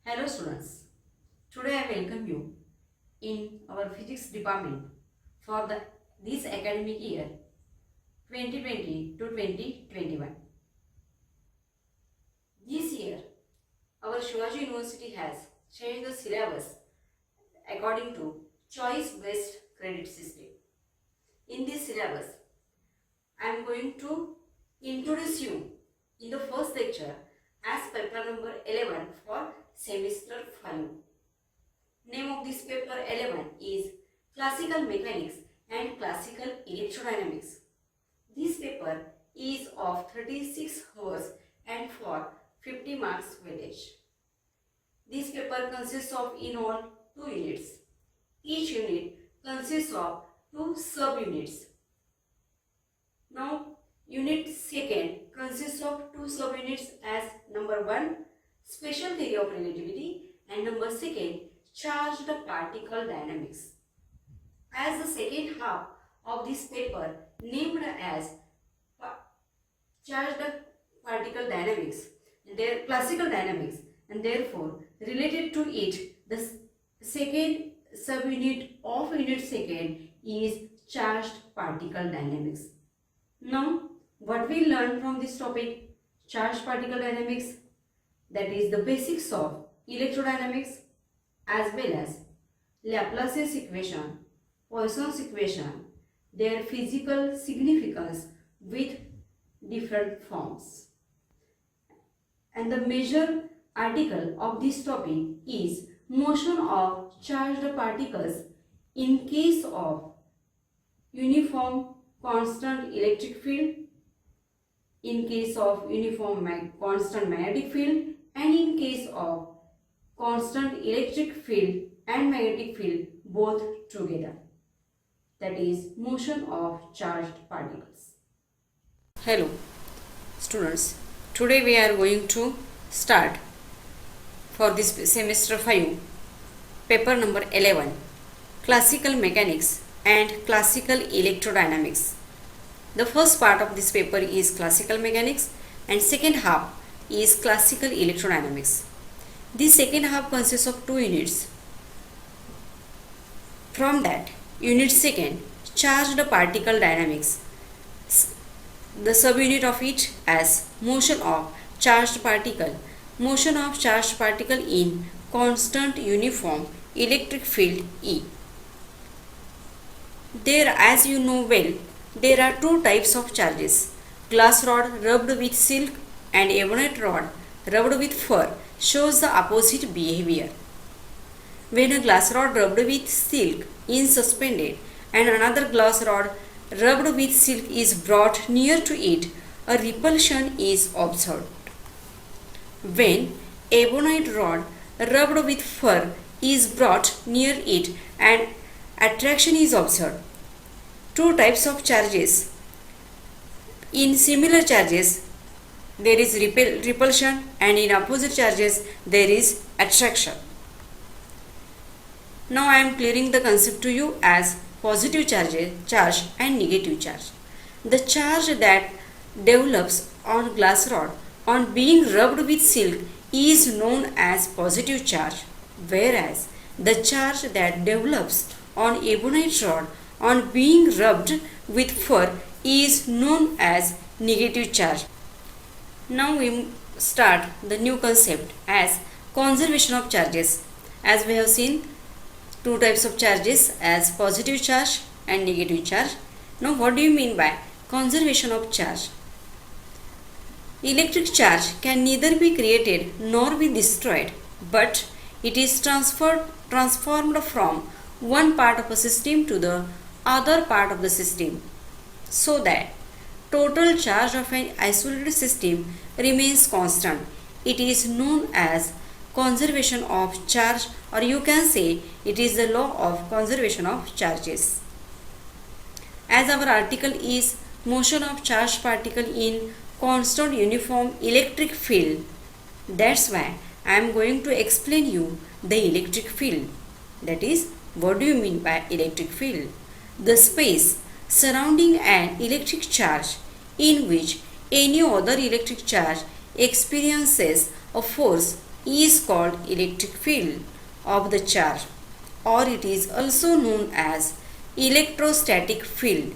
Hello students, today I welcome you in our physics department for this academic year 2020 to 2021. This year our Shivaji University has changed the syllabus according to choice based credit system. In this syllabus I am going to introduce you in the first lecture as paper number 11 for semester 5. Name of this paper 11 is Classical Mechanics and Classical Electrodynamics. This paper is of 36 hours and for 50 marks weightage. This paper consists of in all 2 units. Each unit consists of 2 subunits. Now, unit second consists of 2 subunits as number 1 special theory of relativity and number 2 charged particle dynamics. As the second half of this paper named as charged particle dynamics, their classical dynamics, and therefore related to it the second subunit of unit second is charged particle dynamics. Now, what we learn from this topic, charged particle dynamics, that is the basics of electrodynamics as well as Laplace's equation, Poisson's equation, their physical significance with different forms. And the major article of this topic is motion of charged particles in case of uniform constant electric field, in case of uniform constant magnetic field, and in case of constant electric field and magnetic field both together. That is motion of charged particles. Hello students, today we are going to start for this semester 5 paper number 11 Classical Mechanics and Classical Electrodynamics. The first part of this paper is Classical Mechanics and second half is Classical Electrodynamics. The second half consists of 2 units. From that, unit second, charged particle dynamics. The subunit of it as motion of charged particle. Motion of charged particle in constant uniform electric field E. There, as you know well, there are 2 types of charges. Glass rod rubbed with silk and ebonite rod rubbed with fur shows the opposite behavior. When a glass rod rubbed with silk is suspended and another glass rod rubbed with silk is brought near to it, a repulsion is observed. When ebonite rod rubbed with fur is brought near it and attraction is observed. 2 types of charges. In similar charges, there is repulsion, and in opposite charges, there is attraction. Now I am clearing the concept to you as positive charge and negative charge. The charge that develops on glass rod on being rubbed with silk is known as positive charge, whereas the charge that develops on ebonite rod on being rubbed with fur is known as negative charge. Now we start the new concept as conservation of charges. As we have seen 2 types of charges as positive charge and negative charge. Now what do you mean by conservation of charge? Electric charge can neither be created nor be destroyed, but it is transformed from one part of a system to the other part of the system, so that total charge of an isolated system remains constant. It is known as conservation of charge, or you can say it is the law of conservation of charges. As our article is motion of charged particle in constant uniform electric field, that's why I am going to explain you the electric field. That is, what do you mean by electric field? The space surrounding an electric charge in which any other electric charge experiences a force is called electric field of the charge, or it is also known as electrostatic field.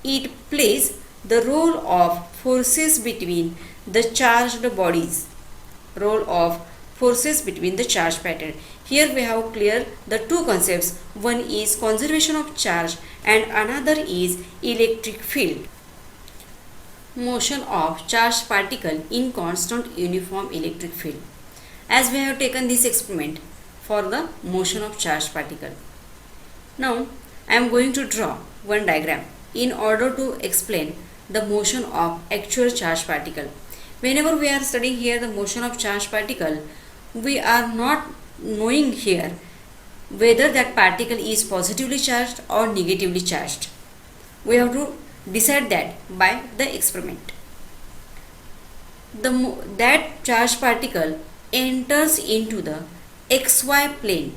It plays the role of forces between the charged bodies. Role of forces between the charge pattern. Here we have clear the two concepts. One is conservation of charge and another is electric field. Motion of charged particle in constant uniform electric field. As we have taken this experiment for the motion of charged particle. Now I am going to draw one diagram in order to explain the motion of actual charged particle. Whenever we are studying here the motion of charged particle, we are not knowing here whether that particle is positively charged or negatively charged. We have to decide that by the experiment. That charged particle enters into the xy plane.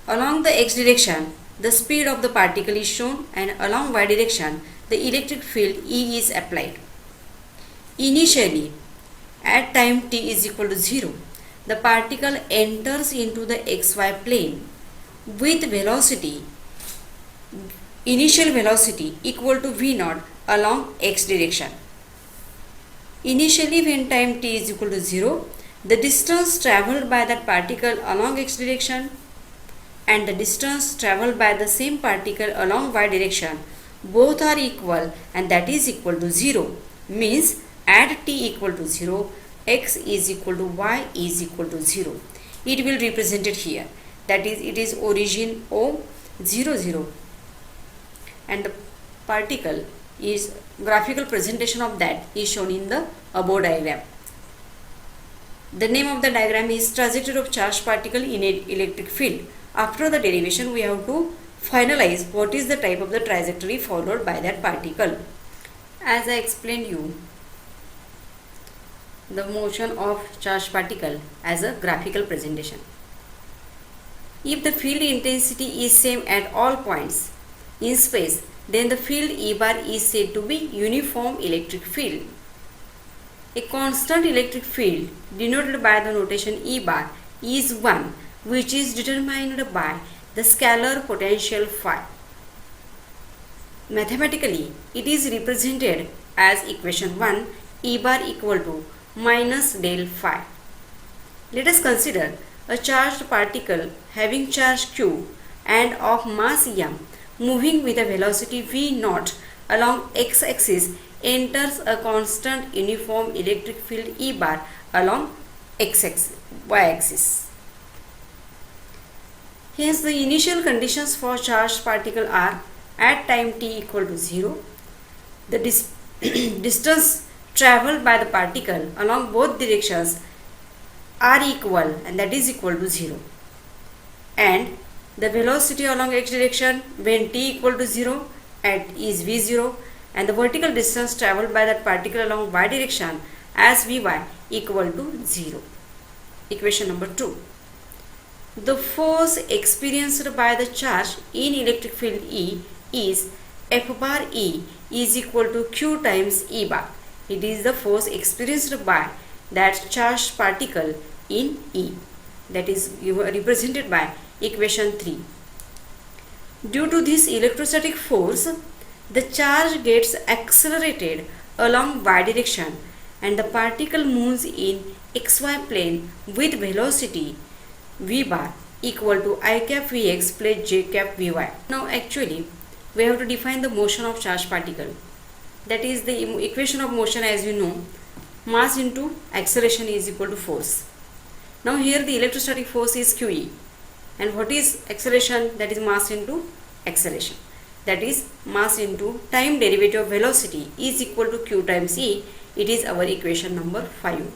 Along the x direction, the speed of the particle is shown, and along y direction, the electric field E is applied. Initially, at time t is equal to 0, the particle enters into the xy plane with velocity, initial velocity equal to v0 along x direction. Initially, when time t is equal to 0, the distance travelled by that particle along x direction and the distance travelled by the same particle along y direction both are equal, and that is equal to 0. Means at t equal to 0, x is equal to y is equal to 0. It will represent it here. That is, it is origin O 0 0, and the particle is graphical presentation of that is shown in the above diagram. The name of the diagram is trajectory of charged particle in an electric field. After the derivation, we have to finalize what is the type of the trajectory followed by that particle. As I explained you, the motion of charged particle as a graphical presentation. If the field intensity is same at all points in space, then the field E bar is said to be uniform electric field. A constant electric field denoted by the notation E bar is one which is determined by the scalar potential phi. Mathematically, it is represented as equation 1, E bar equal to minus del phi. Let us consider a charged particle having charge q and of mass m moving with a velocity v0 along x-axis enters a constant uniform electric field E bar along x-axis, y-axis. Hence, the initial conditions for charged particle are at time t equal to 0, the distance travelled by the particle along both directions are equal, and that is equal to 0, and the velocity along x direction when t equal to 0 is v0, and the vertical distance travelled by that particle along y direction as vy equal to 0. Equation number 2. The force experienced by the charge in electric field E is F bar E is equal to Q times E bar. It is the force experienced by that charged particle in E. That is represented by equation 3. Due to this electrostatic force, the charge gets accelerated along y direction and the particle moves in xy plane with velocity v bar equal to I cap Vx plus j cap Vy. Now actually we have to define the motion of charged particle. That is the equation of motion, as you know, mass into acceleration is equal to force. Now here the electrostatic force is QE, and what is acceleration? That is mass into acceleration. That is mass into time derivative of velocity is equal to Q times E. It is our equation number 5.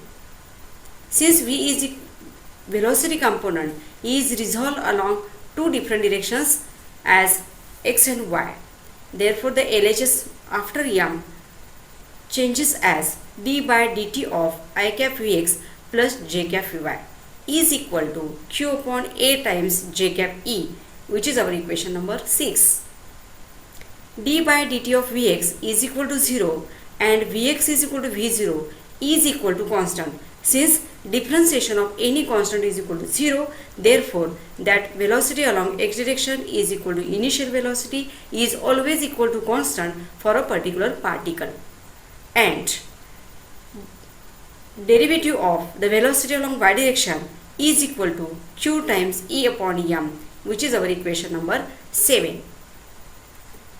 Since V is velocity component is resolved along two different directions as x and y, therefore the LHS after m changes as d by dt of I cap Vx plus j cap Vy is equal to Q upon A times j cap E, which is our equation number 6. d by dt of Vx is equal to 0 and Vx is equal to V0 is equal to constant. Since differentiation of any constant is equal to 0, therefore that velocity along x direction is equal to initial velocity is always equal to constant for a particular particle. And derivative of the velocity along y direction is equal to q times e upon m, which is our equation number 7.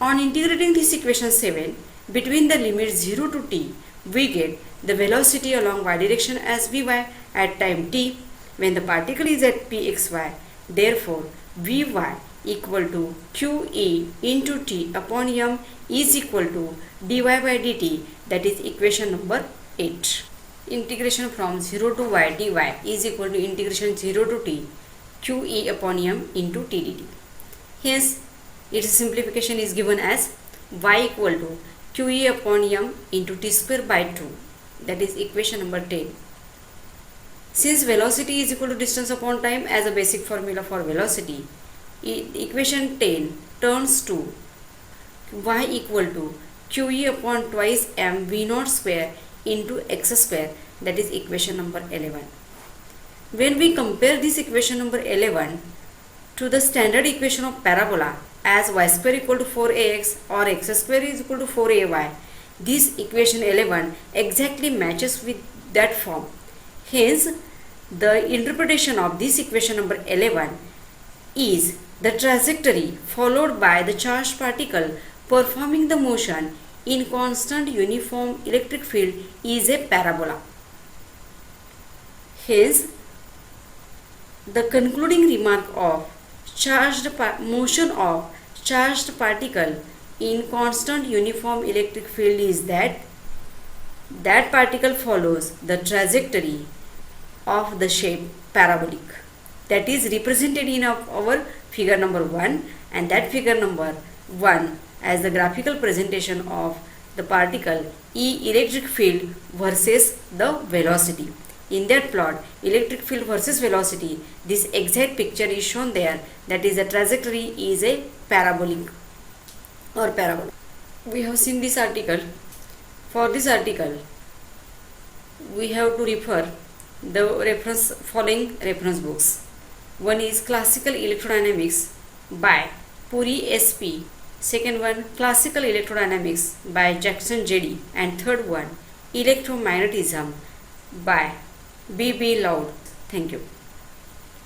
On integrating this equation 7 between the limit 0 to t, we get the velocity along y direction as vy at time t when the particle is at pxy. Therefore, vy equal to qe into t upon m is equal to dy by dt, that is equation number 8. Integration from 0 to y dy is equal to integration 0 to t qe upon m into t dt. Hence, its simplification is given as y equal to qe upon m into t square by 2, that is equation number 10. Since velocity is equal to distance upon time as a basic formula for velocity, equation 10 turns to y equal to qe upon twice m v naught square into x square, that is equation number 11. When we compare this equation number 11 to the standard equation of parabola as y square equal to 4ax or x square is equal to 4ay, this equation 11 exactly matches with that form. Hence, the interpretation of this equation number 11 is the trajectory followed by the charged particle performing the motion in constant uniform electric field is a parabola. Hence, the concluding remark of motion of charged particle in constant uniform electric field is that particle follows the trajectory of the shape parabolic, that is represented in our figure number 1, and that figure number 1 as the graphical presentation of the particle electric field versus the velocity. In that plot, electric field versus velocity, this exact picture is shown there, that is the trajectory is a parabolic or parabola. We have seen this article. For this article, we have to refer the following reference books. One is Classical Electrodynamics by Puri SP. Second one, Classical Electrodynamics by Jackson JD. And third one, Electromagnetism by B.B. Loud. Thank you.